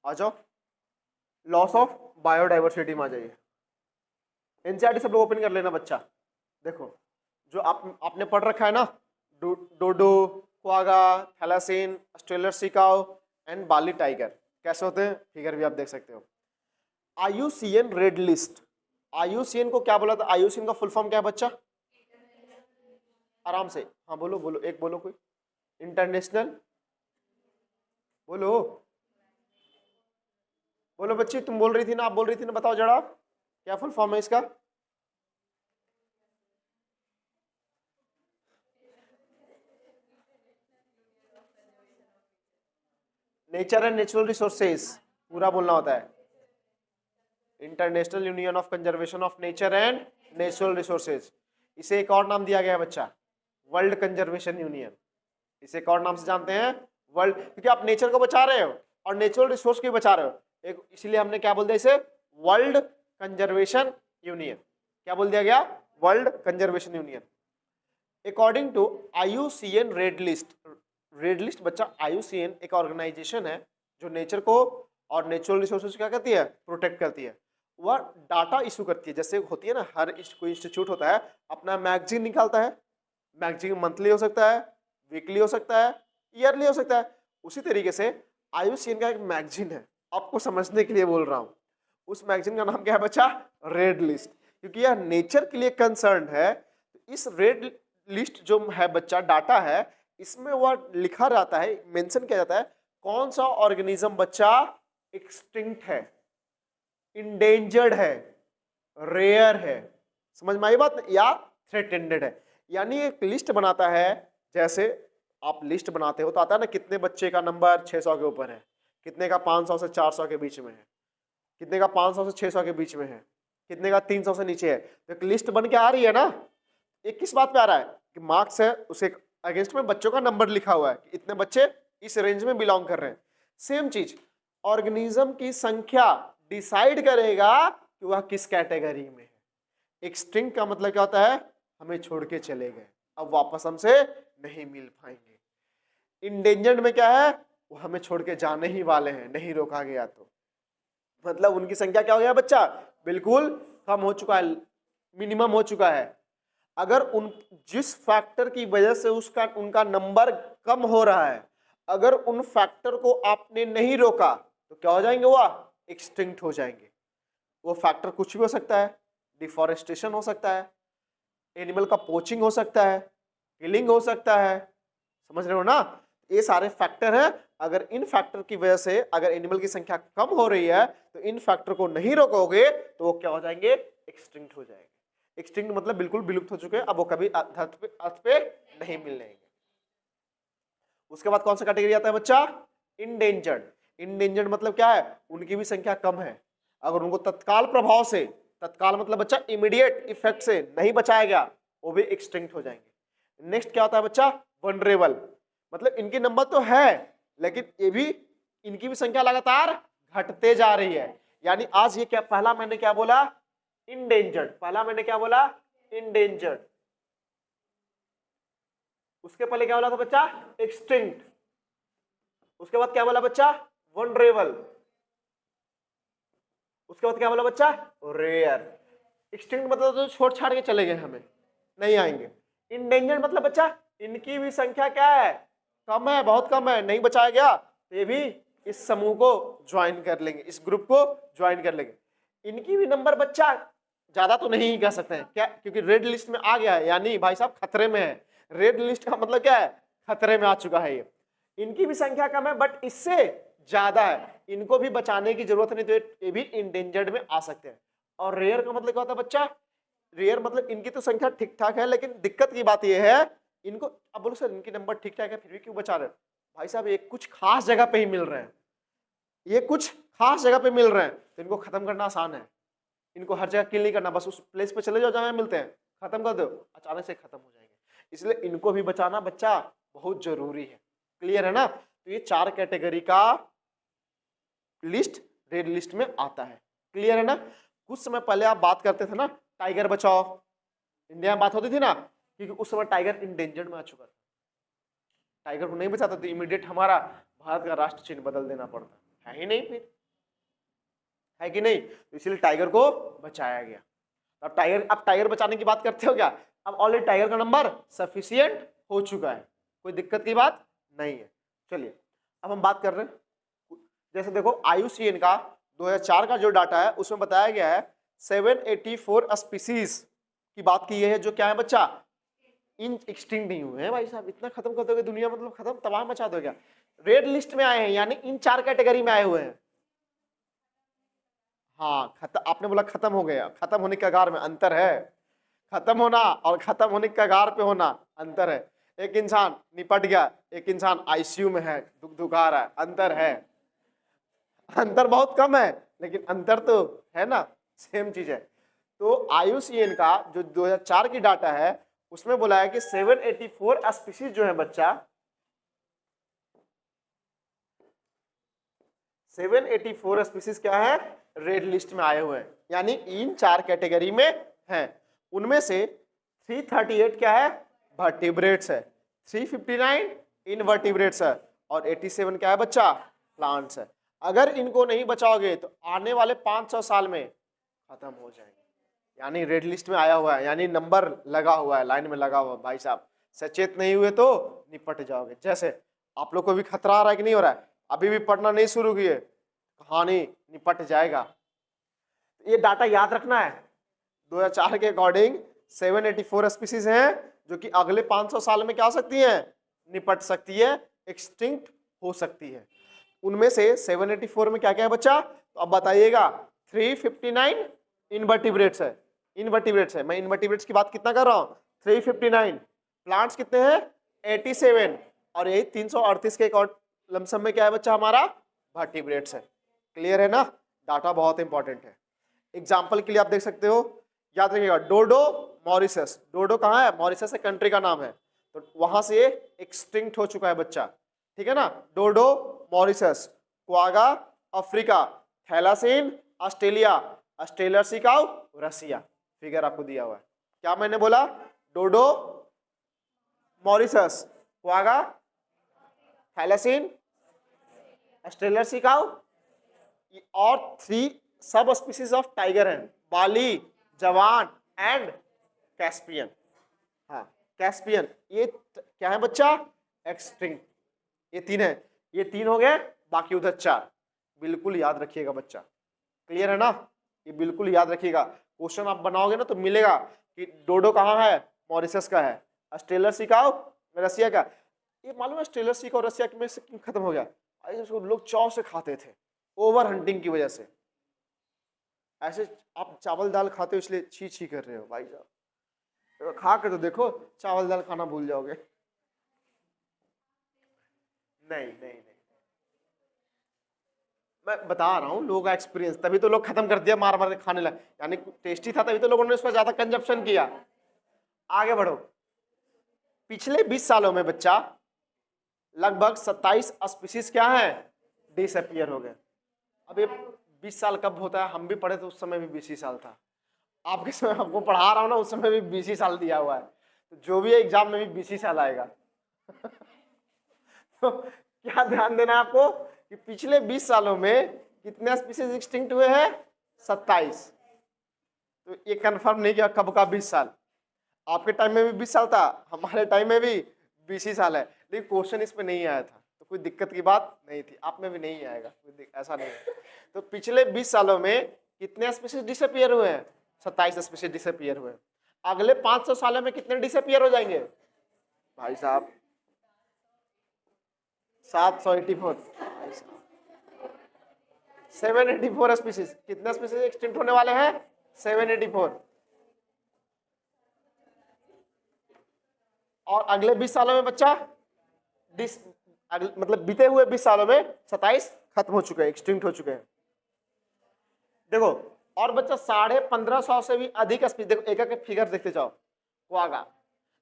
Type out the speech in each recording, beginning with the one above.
आ जाओ, loss of biodiversity में आ जाइए। एनसीईआरटी सब लोग ओपन कर लेना बच्चा। देखो जो आपने पढ़ रखा है ना, dodo, quagga, thylacine, Australian sea cow and Bali tiger कैसे होते हैं, फिगर भी आप देख सकते हो। आईयूसीएन रेड लिस्ट, आईयूसीएन को क्या बोला था, आईयूसीएन का फुल फॉर्म क्या है बच्चा, आराम से, हाँ बोलो बोलो, एक बोलो कोई, इंटरनेशनल, बोलो बोलो बच्ची, तुम बोल रही थी ना, आप बोल रही थी ना, बताओ जरा क्या फुल फॉर्म है इसका। नेचर एंड नेचुरल रिसोर्सेज पूरा बोलना होता है, international union of conservation of nature and natural resources. इसे एक और नाम दिया गया है बच्चा, वर्ल्ड कंजर्वेशन यूनियन। इसे एक और नाम से जानते हैं वर्ल्ड, क्योंकि आप नेचर को बचा रहे हो और नेचुरल रिसोर्स को भी बचा रहे हो, एक इसीलिए हमने क्या बोल दिया इसे, वर्ल्ड कंजर्वेशन यूनियन। क्या बोल दिया गया, world conservation union. According to IUCN red list, red list बच्चा, आईयूसीएन एक ऑर्गेनाइजेशन है जो नेचर को और नेचुरल रिसोर्सेज क्या करती है, प्रोटेक्ट करती है। वह डाटा इशू करती है, जैसे होती है ना, हर कोई इंस्टीट्यूट होता है अपना मैगजीन निकालता है, मैगजीन मंथली हो सकता है, वीकली हो सकता है, ईयरली हो सकता है। उसी तरीके से आईयूसीएन का एक मैगजीन है, आपको समझने के लिए बोल रहा हूं, उस मैगजीन का नाम क्या है बच्चा, रेड लिस्ट, क्योंकि यह नेचर के लिए कंसर्न है। इस रेड लिस्ट जो है बच्चा, डाटा है, इसमें वह लिखा रहता है, मेंशन किया जाता है कौन सा ऑर्गेनिज्म बच्चा एक्सटिंक्ट है, इंडेंजर्ड है, रेयर है, समझ में आई बात, या थ्रेटेंडेड है। यानी एक लिस्ट बनाता है, जैसे आप लिस्ट बनाते हो तो आता है ना, कितने बच्चे का नंबर 600 के ऊपर है, कितने का 500 से 400 के बीच में है, कितने का 500 से 600 के बीच में है, कितने का 300 से नीचे है। तो एक लिस्ट बन के आ रही है ना, एक किस बात पे आ रहा है कि मार्क्स है, उसे अगेंस्ट में बच्चों का नंबर लिखा हुआ है, इतने बच्चे इस रेंज में बिलोंग कर रहे हैं। सेम चीज ऑर्गेनिज्म की संख्या डिसाइड करेगा कि वह किस कैटेगरी में है। एक्सटिंक्ट का मतलब क्या होता है, हमें छोड़ के चले गए, अब वापस हमसे नहीं मिल पाएंगे। इंडेंजर्ड में क्या है, वो हमें छोड़ के जाने ही वाले हैं, नहीं रोका गया तो, मतलब उनकी संख्या क्या हो गया बच्चा, बिल्कुल कम हो चुका है, मिनिमम हो चुका है। अगर उन जिस फैक्टर की वजह से उसका उनका नंबर कम हो रहा है, अगर उन फैक्टर को आपने नहीं रोका तो क्या हो जाएंगे, वो एक्सटिंक्ट हो जाएंगे। वो फैक्टर कुछ भी हो सकता है, डिफॉरेस्टेशन हो सकता है, एनिमल का पोचिंग हो सकता है, किलिंग हो सकता है, समझ रहे हो ना, ये सारे फैक्टर हैं। अगर इन फैक्टर की वजह से अगर एनिमल की संख्या कम हो रही है तो इन फैक्टर को नहीं रोकोगे तो वो क्या हो जाएंगे, एक्सटिंक्ट हो जाएंगे। एक्सटिंक्ट मतलब बिल्कुल विलुप्त हो चुके हैं, अब वो कभी अर्थ पे नहीं मिलेंगे। उसके बाद कौन सा कैटेगरी आता है बच्चा, इंडेंजर्ड। इंडेंजर्ड मतलब क्या है, उनकी भी संख्या कम है, अगर उनको तत्काल प्रभाव से, तत्काल मतलब बच्चा इमीडिएट इफेक्ट से नहीं बचाया गया, वो भी एक्सटिंक्ट हो जाएंगे। नेक्स्ट क्या होता है बच्चा, वनरेबल, मतलब इनके नंबर तो है लेकिन ये भी, इनकी भी संख्या लगातार घटते जा रही है। यानी आज ये क्या, पहला मैंने क्या बोला, इंडेंजर्ड, पहला मैंने क्या बोला, इंडेंजर्ड, उसके पहले क्या बोला था बच्चा, एक्सटिंक्ट, उसके बाद क्या बोला बच्चा, वनरेबल, उसके बाद क्या बोला बच्चा, रेयर। एक्सटिंक्ट मतलब तो छोड़ छाड़ के चले गए, हमें नहीं आएंगे। इंडेंजर्ड मतलब बच्चा इनकी भी संख्या क्या है, कम है, बहुत कम है, नहीं बचाया गया तो ये भी इस समूह को ज्वाइन कर लेंगे, इस ग्रुप को ज्वाइन कर लेंगे। इनकी भी नंबर बच्चा ज्यादा तो नहीं कह सकते हैं क्या, क्योंकि रेड लिस्ट में आ गया है, यानी भाई साहब खतरे में है। रेड लिस्ट का मतलब क्या है, खतरे में आ चुका है ये। इनकी भी संख्या कम है बट इससे ज्यादा है, इनको भी बचाने की जरूरत नहीं, तो ये भी इंडेंजर्ड में आ सकते हैं। और रेयर का मतलब क्या होता है बच्चा, रेयर मतलब इनकी तो संख्या ठीक ठाक है, लेकिन दिक्कत की बात यह है इनको, अब बोलो सर इनकी नंबर ठीक ठाक है फिर भी क्यों बचा रहे हैं, भाई साहब ये कुछ खास जगह पे ही मिल रहे हैं, ये कुछ खास जगह पे मिल रहे हैं, तो इनको खत्म करना आसान है, इनको हर जगह किल नहीं करना, बस उस प्लेस पे चले जाओ जहां मिलते हैं, खत्म कर दो, अचानक से खत्म हो जाएंगे। इसलिए इनको भी बचाना बच्चा बहुत जरूरी है। क्लियर है ना, तो ये 4 कैटेगरी का लिस्ट रेड लिस्ट में आता है। क्लियर है ना, कुछ समय पहले आप बात करते थे ना, टाइगर बचाओ, इंडिया में बात होती थी ना, क्योंकि उस समय टाइगर इंडेंजर्ड में आ चुका था, टाइगर को नहीं बचाता तो इमीडिएट हमारा भारत का राष्ट्र चिन्ह बदल देना पड़ता है ही नहीं फिर, है कि नहीं? तो इसलिए टाइगर को बचाया गया। अब टाइगर बचाने की बात करते हो क्या? अब ऑलरेडी टाइगर का नंबर सफिशियंट हो चुका है, कोई दिक्कत की बात नहीं है। चलिए अब हम बात कर रहे हैं, जैसे देखो IUCN का 2004 का जो डाटा है उसमें बताया गया है 784 स्पीसीज की बात की है, जो क्या है बच्चा, इन एक्सटिंक्ट नहीं हुए हैं। भाई साहब इतना खत्म कर दोगे दुनिया, मतलब खत्म तबाह मचा दोगे क्या? रेड लिस्ट में आए हैं, यानी इन 4 कैटेगरी में आए हुए हैं। हाँ आपने बोला खत्म हो गया, खत्म होने के कगार में अंतर है। खत्म होना और खत्म होने के कगार पे होना अंतर है। एक इंसान निपट गया, एक इंसान ICU में है, दुखा रहा है, अंतर है। अंतर बहुत कम है लेकिन अंतर तो है ना, सेम चीज है। तो IUCN का जो 2004 की डाटा है उसमें बोला है कि 784 स्पीसीज जो है बच्चा, 784 स्पीसीज क्या है, रेड लिस्ट में आए हुए हैं, यानी इन 4 कैटेगरी में हैं। उनमें से 338 क्या है, वर्टिब्रेट्स है, 359 इनवर्टिब्रेट्स है और 87 क्या है बच्चा, प्लांट्स है। अगर इनको नहीं बचाओगे तो आने वाले 500 साल में खत्म हो जाएंगे। यानी रेड लिस्ट में आया हुआ है, यानी नंबर लगा हुआ है, लाइन में लगा हुआ है। भाई साहब सचेत नहीं हुए तो निपट जाओगे। जैसे आप लोग को भी खतरा आ रहा है कि नहीं हो रहा है, अभी भी पढ़ना नहीं शुरू किए, कहानी निपट जाएगा। ये डाटा याद रखना है, 2004 के अकॉर्डिंग 784 स्पीसीज हैं जो कि अगले 500 साल में क्या हो सकती हैं, निपट सकती है, एक्सटिंक्ट हो सकती है। उनमें से 784 में क्या क्या है बच्चा, तो अब बताइएगा। 359 इनवर्टिब्रेट्स है, इनवर्टिब्रेट्स है, मैं इनवर्टिब्रेट्स की बात कितना कर रहा हूँ, 359। प्लांट्स कितने हैं, 87, और यही 338 के लमसम में क्या है बच्चा हमारा, वर्टिब्रेट्स है। क्लियर है ना, डाटा बहुत इंपॉर्टेंट है। एग्जाम्पल के लिए आप देख सकते हो, याद रखिएगा डोडो मॉरिशस, डोडो कहाँ है, मॉरिशस है कंट्री का नाम है, तो वहां से एक्सटिंक्ट हो चुका है बच्चा, ठीक है ना। Dodo Mauritius, quagga Africa, thylacine Australia, Australia sea cow Russia. Figure आपको दिया हुआ है, क्या मैंने बोला, dodo Mauritius, quagga, thylacine, Australia sea cow और 3 सब स्पीसीज ऑफ टाइगर हैं, बाली, जवान एंड कैस्पियन। हाँ कैस्पियन, ये क्या है बच्चा, एक्सटिंक्ट। ये 3 है, ये 3 हो गए, बाकी उधर 4। बिल्कुल याद रखिएगा बच्चा, क्लियर है ना, ये बिल्कुल याद रखिएगा। क्वेश्चन आप बनाओगे ना तो मिलेगा कि डोडो कहाँ है, मॉरिशस का है, ऑस्ट्रेलिया सिकाउ रसिया का। ये मालूम है ऑस्ट्रेलिया सिकाउ रसिया में से क्यों खत्म हो गया, इसको लोग चाव से खाते थे, ओवर हंटिंग की वजह से। ऐसे आप चावल दाल खाते हो इसलिए छी छी कर रहे हो भाई साहब, तो खा कर तो देखो, चावल दाल खाना भूल जाओगे। नहीं नहीं नहीं, मैं बता रहा हूँ लोगों का एक्सपीरियंस, तभी तो लोग खत्म कर दिया मार मार के खाने लगे, यानी टेस्टी था तभी तो लोगों ने उसका ज्यादा कंजप्शन किया। आगे बढ़ो, पिछले 20 सालों में बच्चा लगभग 27 स्पीसीज क्या है, डिसअपीयर हो गए। अब ये 20 साल कब होता है, हम भी पढ़े तो उस समय भी 20 ही साल था, आपके समय हमको पढ़ा रहा हूँ ना उस समय भी 20 ही साल दिया हुआ है, तो जो भी एग्जाम में भी 20 ही साल आएगा। तो क्या ध्यान देना है आपको कि पिछले 20 सालों में कितने स्पीसीज एक्सटिंक्ट हुए हैं, 27। तो ये कंफर्म नहीं किया कब का 20 साल, आपके टाइम में भी 20 साल था, हमारे टाइम में भी 20 ही साल है, लेकिन क्वेश्चन इस पे नहीं आया था तो कोई दिक्कत की बात नहीं थी, आप में भी नहीं आएगा, ऐसा नहीं है। तो पिछले 20 सालों में कितने स्पीसीज डिसअपीयर हुए हैं, 27 स्पीसीज डिसअपीयर हुए। अगले 500 सालों में कितने डिसअपीयर हो जाएंगे भाई साहब, 784, 784 स्पीसीज। कितने स्पीसीज एक्सटिंक्ट होने वाले हैं, 784। और अगले 20 सालों में बच्चा मतलब बीते हुए 20 सालों में 27 खत्म हो चुके हैं, एक्सटिंक्ट हो चुके हैं। देखो और बच्चा 1550 से भी अधिक स्पीसीज, देखो एक एक फिगर देखते जाओ। क्वागा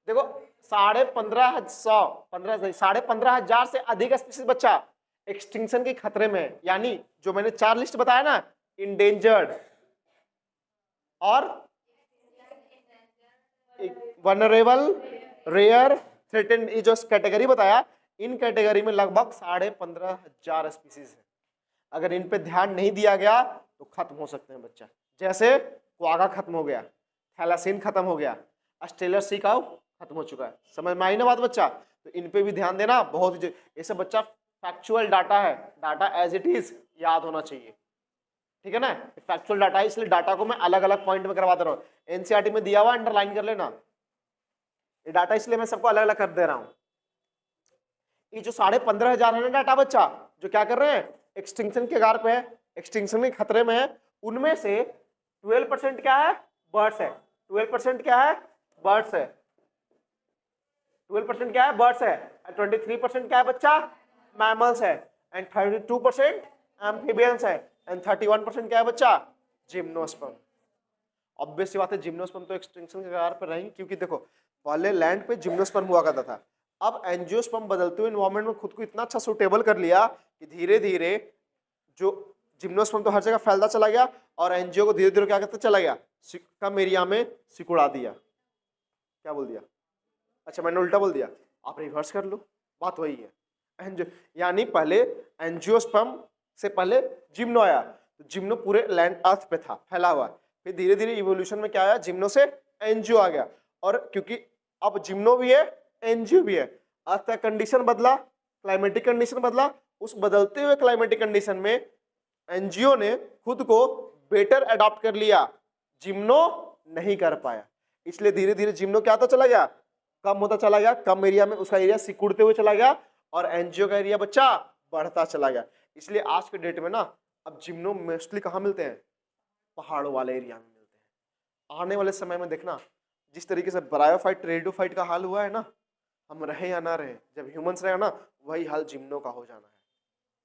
देखो 15,500 से अधिक स्पीसीज बच्चा एक्सटिंक्शन के खतरे में है, यानी जो मैंने 4 लिस्ट बताया ना, इंडेंजर्ड और वनरेबल, रेयर, थ्रेटेंड, ये जो कैटेगरी बताया, इन कैटेगरी में लगभग 15,500 स्पीसीज है। अगर इन पे ध्यान नहीं दिया गया तो खत्म हो सकते हैं बच्चा। जैसे क्वागा खत्म हो गया, थैलासीन खत्म हो गया, अस्टेलर सी काउ खत्म हो चुका है। समझ में आई ना बात बच्चा? तो इन पे भी ध्यान देना बहुत, ये सब बच्चा फैक्चुअल डाटा है, डाटा एज इट इज याद होना चाहिए, ठीक है ना? फैक्चुअल डाटा है, इसलिए डाटा को मैं अलग अलग पॉइंट में करवा दे रहा हूँ। एनसीईआरटी में दिया हुआ अंडरलाइन कर लेना ये डाटा, इसलिए मैं सबको अलग अलग कर दे रहा हूँ। ये जो 15,500 है ना डाटा बच्चा, जो क्या कर रहे हैं, एक्सटिंक्शन के कगार पे है, एक्सटिंक्शन के खतरे में है, उनमें से 12% क्या है, बर्ड्स है। 12% क्या है, बर्ड्स है। 12% क्या है, बर्ड्स है। 23% क्या है बच्चा, मैमल्स है। एंड 32% एम्फीबियंस है। एंड 31% क्या है बच्चा, जिम्नोस्पर्म। ऑब्वियस सी बात है, जिम्नोस्पर्म तो एक्सटिंक्शन के कगार पर रहेंगे, क्योंकि देखो पहले लैंड पे जिम्नोस्पर्म हुआ करता था, अब एंजियोस्पर्म बदलते हुए एनवायरमेंट में खुद को इतना अच्छा सुटेबल कर लिया कि धीरे धीरे जो जिम्नोस्पर्म तो हर जगह फैलता चला गया और एंजियो को धीरे धीरे क्या करता चला गया, कम एरिया में सिकुड़ा दिया। क्या बोल दिया, अच्छा मैंने उल्टा बोल दिया, आप रिवर्स कर लो, बात वही है। यानी पहले एंजियोस्पर्म से पहले जिम्नो आया, तो जिम्नो पूरे लैंड अर्थ पे था फैला हुआ, फिर धीरे धीरे इवोल्यूशन में क्या आया, जिम्नो से एंजियो आ गया। और क्योंकि अब जिम्नो भी है एंजियो भी है, अर्थ का कंडीशन बदला, क्लाइमेटिक कंडीशन बदला, उस बदलते हुए क्लाइमेटिक कंडीशन में एंजियो ने खुद को बेटर अडॉप्ट कर लिया, जिम्नो नहीं कर पाया, इसलिए धीरे धीरे जिम्नो क्या होता चला गया, कम होता चला गया, कम एरिया में उसका एरिया सिकुड़ते हुए चला गया और एंजियो का एरिया बच्चा बढ़ता चला गया। इसलिए आज के डेट में ना अब जिम्नो मोस्टली कहाँ मिलते हैं, पहाड़ों वाले एरिया में मिलते हैं। आने वाले समय में देखना जिस तरीके से ब्रायोफाइट रेडियोफाइट का हाल हुआ है ना, हम रहे या ना रहे, जब ह्यूमंस रहेगा ना वही हाल जिम्नो का हो जाना है,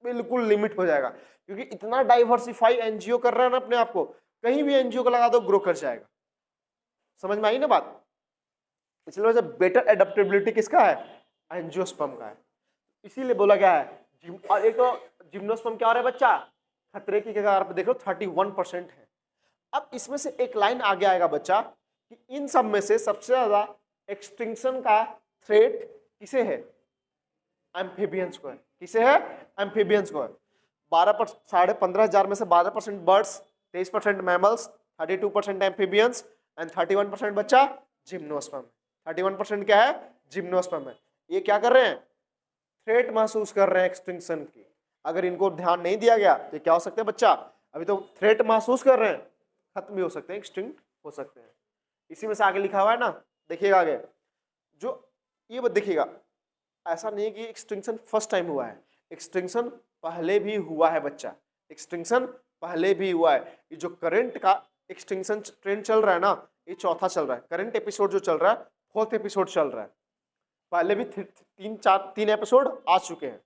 बिल्कुल लिमिट हो जाएगा, क्योंकि इतना डाइवर्सिफाई एनजीओ कर रहा है ना अपने आप को, कहीं भी एनजीओ को लगा दो ग्रो कर जाएगा। समझ में आई ना बात? इसलिए वजह बेटर एडेप्टेबिलिटी किसका है, एंजियोस्पर्म का है। इसीलिए बोला गया है और एक तो जिम्नोस्पर्म क्या हो रहा है बच्चा, खतरे की कगार पे, देखो 31% है। अब इसमें से एक लाइन आगे आएगा बच्चा कि इन सब में से सबसे ज्यादा एक्सटिंक्शन का थ्रेट किसे है, एम्फीबियंस को है। किसे है, एम्फीबियंस को है। 15,500 में से 12% बर्ड्स, 23% मैमल्स, 32% एम्फीबियंस एंड 31% बच्चा जिम्नोस्पर्म। 31% क्या है, जिम्नोस्पर्म है। ये क्या कर रहे हैं, थ्रेट महसूस कर रहे हैं एक्सटिंक्शन की। अगर इनको ध्यान नहीं दिया गया तो क्या हो सकते हैं बच्चा, अभी तो थ्रेट महसूस कर रहे हैं, खत्म भी हो सकते हैं, एक्सटिंक्ट हो सकते हैं। इसी में से आगे लिखा हुआ है ना, देखिएगा आगे, जो ये देखिएगा, ऐसा नहीं है कि एक्सटिंक्शन फर्स्ट टाइम हुआ है, एक्सटिंक्शन पहले भी हुआ है बच्चा, एक्सटिंक्शन पहले भी हुआ है। ये जो करंट का एक्सटिंक्शन ट्रेंड चल रहा है ना, ये चौथा चल रहा है, करंट एपिसोड जो चल रहा है 4th एपिसोड चल रहा है। पहले भी 3 एपिसोड आ चुके हैं,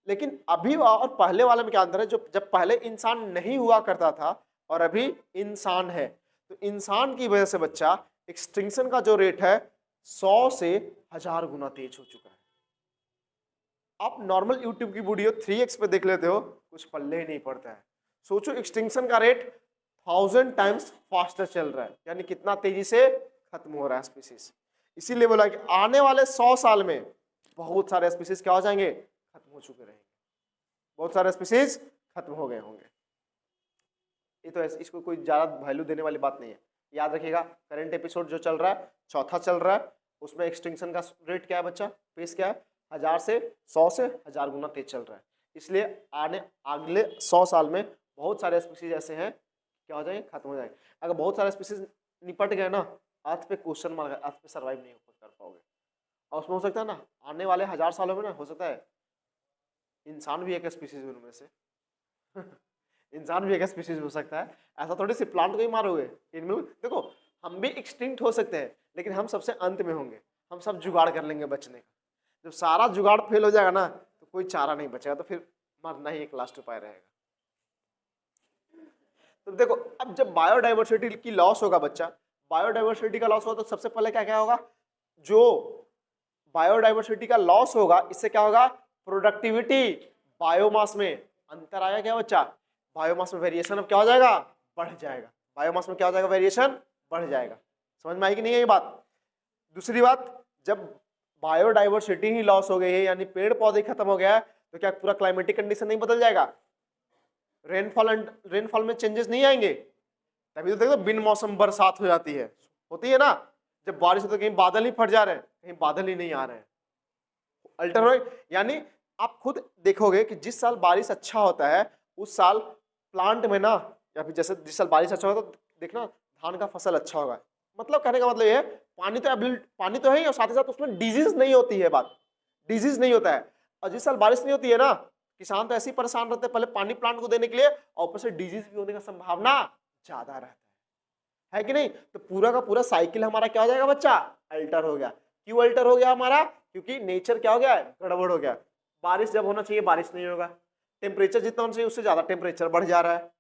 लेकिन अभी और पहले वाले में क्या अंतर है, जो जब पहले इंसान नहीं हुआ करता था और अभी इंसान है, तो इंसान की वजह से बच्चा एक्सटिंक्शन का जो रेट है 100 से 1000 गुना तेज हो चुका है। आप नॉर्मल यूट्यूब की वीडियो 3x पे देख लेते हो, कुछ पल्ले ही नहीं पड़ता है। सोचो एक्सटिंक्शन का रेट 1000 टाइम्स फास्टर चल रहा है, यानी कितना तेजी से खत्म हो रहा है स्पीसीज। इसीलिए बोला कि आने वाले 100 साल में बहुत सारे स्पीसीज क्या हो जाएंगे, खत्म हो चुके रहेंगे, बहुत सारे स्पीसीज खत्म हो गए होंगे। ये तो इसको कोई ज्यादा वैल्यू देने वाली बात नहीं है। याद रखिएगा, करंट एपिसोड जो चल रहा है चौथा चल रहा है, उसमें एक्सटिंक्शन का रेट क्या है बच्चा, पेस क्या है, 100 से 1000 गुना तेज चल रहा है। इसलिए अगले 100 साल में बहुत सारे स्पीसीज ऐसे हैं क्या हो जाएंगे, खत्म हो जाएंगे। अगर बहुत सारे स्पीसीज निपट गए ना, अर्थ पे क्वेश्चन मार्क है, अर्थ पे सर्वाइव नहीं कर पाओगे। और उसमें हो सकता है ना आने वाले 1000 सालों में ना, हो सकता है इंसान भी एक स्पीसीज उनमें से इंसान भी एक स्पीसीज हो सकता है। ऐसा थोड़ी सी प्लांट को ही मारोगे, इनमें देखो हम भी एक्सटिंक्ट हो सकते हैं, लेकिन हम सबसे अंत में होंगे, हम सब जुगाड़ कर लेंगे बचने का। जब सारा जुगाड़ फेल हो जाएगा ना, तो कोई चारा नहीं बचेगा, तो फिर मरना ही एक लास्ट उपाय रहेगा। तो देखो अब जब बायोडाइवर्सिटी की लॉस होगा बच्चा, बायोडाइवर्सिटी का लॉस होगा तो सबसे पहले क्या क्या होगा, जो बायोडाइवर्सिटी का लॉस होगा इससे क्या होगा, प्रोडक्टिविटी, बायोमास में अंतर आया क्या बच्चा, बायोमास में वेरिएशन अब क्या हो जाएगा, बढ़ जाएगा। बायोमास में क्या हो जाएगा, वेरिएशन बढ़ जाएगा। समझ में आई कि नहीं है ये बात? दूसरी बात, जब बायोडाइवर्सिटी ही लॉस हो गई है, यानी पेड़ पौधे खत्म हो गया है, तो क्या पूरा क्लाइमेटिक कंडीशन नहीं बदल जाएगा? रेनफॉल में चेंजेस नहीं आएंगे, तभी तो देखो बिन मौसम बरसात हो जाती है, होती है ना, जब बारिश होती है कहीं बादल ही फट जा रहे हैं, कहीं बादल ही नहीं आ रहे हैं, अल्टर हो। यानी आप खुद देखोगे कि जिस साल बारिश अच्छा होता है उस साल प्लांट में ना, या फिर जैसे जिस साल बारिश अच्छा होगा तो देखना धान का फसल अच्छा होगा। मतलब कहने का मतलब ये है पानी तो है ही, और साथ ही साथ उसमें डिजीज नहीं होती है, बात डिजीज नहीं होता है। और जिस साल बारिश नहीं होती है ना, किसान तो ऐसे ही परेशान रहते हैं पहले पानी प्लांट को देने के लिए, और ऊपर से डिजीज भी होने का संभावना ज्यादा रहता है कि नहीं। तो पूरा का पूरा साइकिल हमारा क्या हो जाएगा बच्चा, अल्टर हो गया। क्यों अल्टर हो गया हमारा, क्योंकि नेचर क्या हो गया, गड़बड़ हो गया। बारिश जब होना चाहिए बारिश नहीं होगा, टेम्परेचर जितना होना चाहिए उससे ज्यादा टेम्परेचर बढ़ जा रहा है,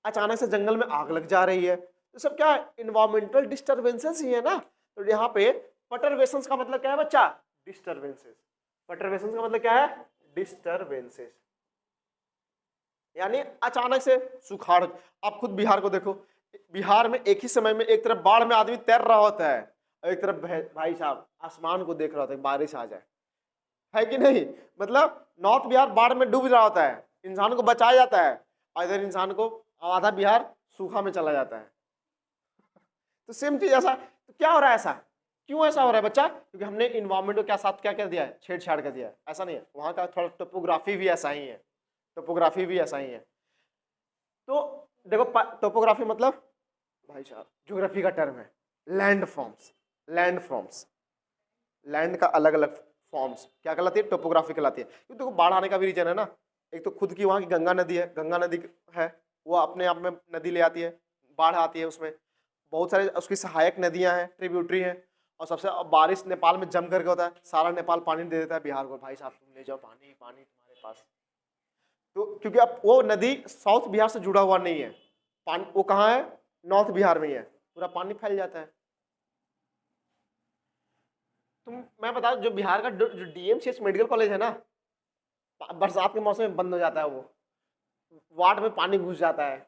अचानक से जंगल में आग लग जा रही है, तो सब क्या है, इन्वायरमेंटल डिस्टर्बेंसेस ही है ना। तो यहाँ पे परटर्बेशंस का मतलब क्या है बच्चा, डिस्टर्बेंसेस। परटर्बेशंस का मतलब क्या है, डिस्टर्बेंसेस, यानी अचानक से सुखाड़। आप खुद बिहार को देखो, बिहार में एक ही समय में एक तरफ बाढ़ में आदमी तैर रहा होता है, और एक तरफ भाई साहब आसमान को देख रहा होता है बारिश आ जाए, है कि नहीं। मतलब नॉर्थ बिहार बाढ़ में डूब रहा होता है, इंसान को बचाया जाता है, और इधर इंसान को आधा बिहार सूखा में चला जाता है। तो सेम चीज ऐसा, तो क्या हो रहा है ऐसा, क्यों ऐसा हो रहा है बच्चा, क्योंकि हमने इन्वायरमेंट को क्या साथ क्या कर दिया है, छेड़छाड़ कर दिया है। ऐसा नहीं है, वहां का थोड़ा टोपोग्राफी भी ऐसा ही है, टोपोग्राफी भी ऐसा ही है। तो देखो टोपोग्राफी मतलब भाई साहब ज्योग्राफी का टर्म है, लैंड फॉर्म्स। लैंड का अलग अलग फॉर्म्स क्या कहलाती है, टोपोग्राफी कहलाती है। क्योंकि देखो बाढ़ आने का भी रीजन है ना, एक तो खुद की वहां की गंगा नदी है, गंगा नदी है वो अपने आप में नदी ले आती है, बाढ़ आती है, उसमें बहुत सारे उसकी सहायक नदियां हैं, ट्रिब्यूटरी हैं, और सबसे बारिश नेपाल में जम करके होता है, सारा नेपाल पानी दे देता है बिहार को, भाई साहब तुम ले जाओ पानी तुम्हारे पास। तो क्योंकि अब वो नदी साउथ बिहार से जुड़ा हुआ नहीं है, पानी वो कहाँ है, नॉर्थ बिहार में ही है, पूरा पानी फैल जाता है। तुम मैं बता जो बिहार का जो डीएमसीएच मेडिकल कॉलेज है ना, बरसात के मौसम में बंद हो जाता है, वो वार्ड में पानी घुस जाता है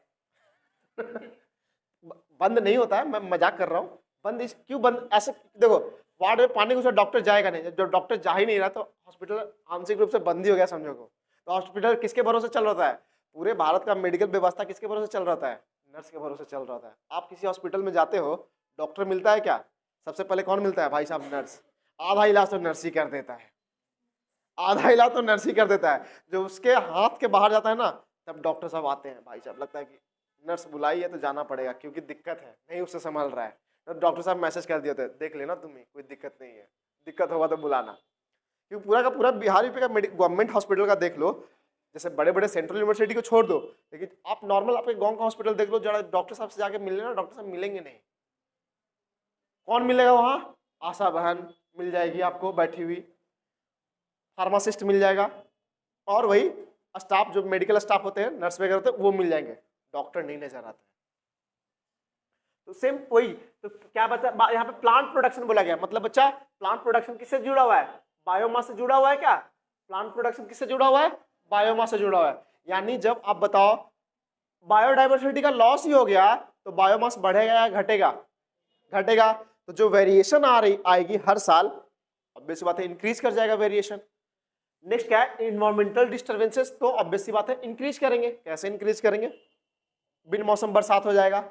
बंद नहीं होता है, मैं मजाक कर रहा हूँ, क्यों बंद ऐसे, देखो वार्ड में पानी घुसा डॉक्टर जाएगा नहीं, जब डॉक्टर जा ही नहीं रहा तो हॉस्पिटल आंशिक रूप से बंद ही हो गया समझो को। तो हॉस्पिटल किसके भरोसे चल रहा है, पूरे भारत का मेडिकल व्यवस्था किसके भरोसे चल रहा है, नर्स के भरोसे चल रहा है। आप किसी हॉस्पिटल में जाते हो, डॉक्टर मिलता है क्या, सबसे पहले कौन मिलता है भाई साहब, नर्स। आधा इलाज तो नर्स ही कर देता है, आधा इलाज तो नर्स ही कर देता है, जो उसके हाथ के बाहर जाता है ना, तब डॉक्टर साहब आते हैं, भाई साहब लगता है कि नर्स बुलाई है तो जाना पड़ेगा क्योंकि दिक्कत है, नहीं उससे संभाल रहा है, तो डॉक्टर साहब मैसेज कर दिए थे, देख लेना तुम्हें कोई दिक्कत नहीं है, दिक्कत होगा तो बुलाना। क्योंकि पूरा का पूरा बिहार का गवर्नमेंट हॉस्पिटल का देख लो, जैसे बड़े बड़े सेंट्रल यूनिवर्सिटी को छोड़ दो, लेकिन आप नॉर्मल आपके गांव का हॉस्पिटल देख लो, जरा डॉक्टर साहब से जाके मिल लेना, डॉक्टर साहब मिलेंगे नहीं। कौन मिलेगा वहां, आशा बहन मिल जाएगी आपको बैठी हुई, फार्मासिस्ट मिल जाएगा, और वही स्टाफ जो मेडिकल स्टाफ होते हैं, नर्स वगैरह होते हैं, वो मिल जाएंगे, डॉक्टर नहीं नजर आता है। तो सेम वही, तो क्या बचा यहाँ पे प्लांट प्रोडक्शन बोला गया, मतलब बच्चा प्लांट प्रोडक्शन किससे जुड़ा हुआ है, बायोमास से जुड़ा हुआ है क्या, प्लांट प्रोडक्शन किससे जुड़ा हुआ है, बायोमास से जुड़ा हुआ है। यानी जब आप बताओ बायोडाइवर्सिटी का लॉस ही हो गया तो बायोमास बढ़ेगा या घटेगा, घटेगा। तो जो वेरिएशन आएगी हर साल, ऑब्वियस बात है इंक्रीज कर जाएगा वेरिएशन। नेक्स्ट क्या है, इन्वायरमेंटल डिस्टर्बेंसेस, तो ऑब्वियस सी बात है इंक्रीज करेंगे। कैसे इंक्रीज करेंगे, बिन मौसम बरसात हो जाएगा,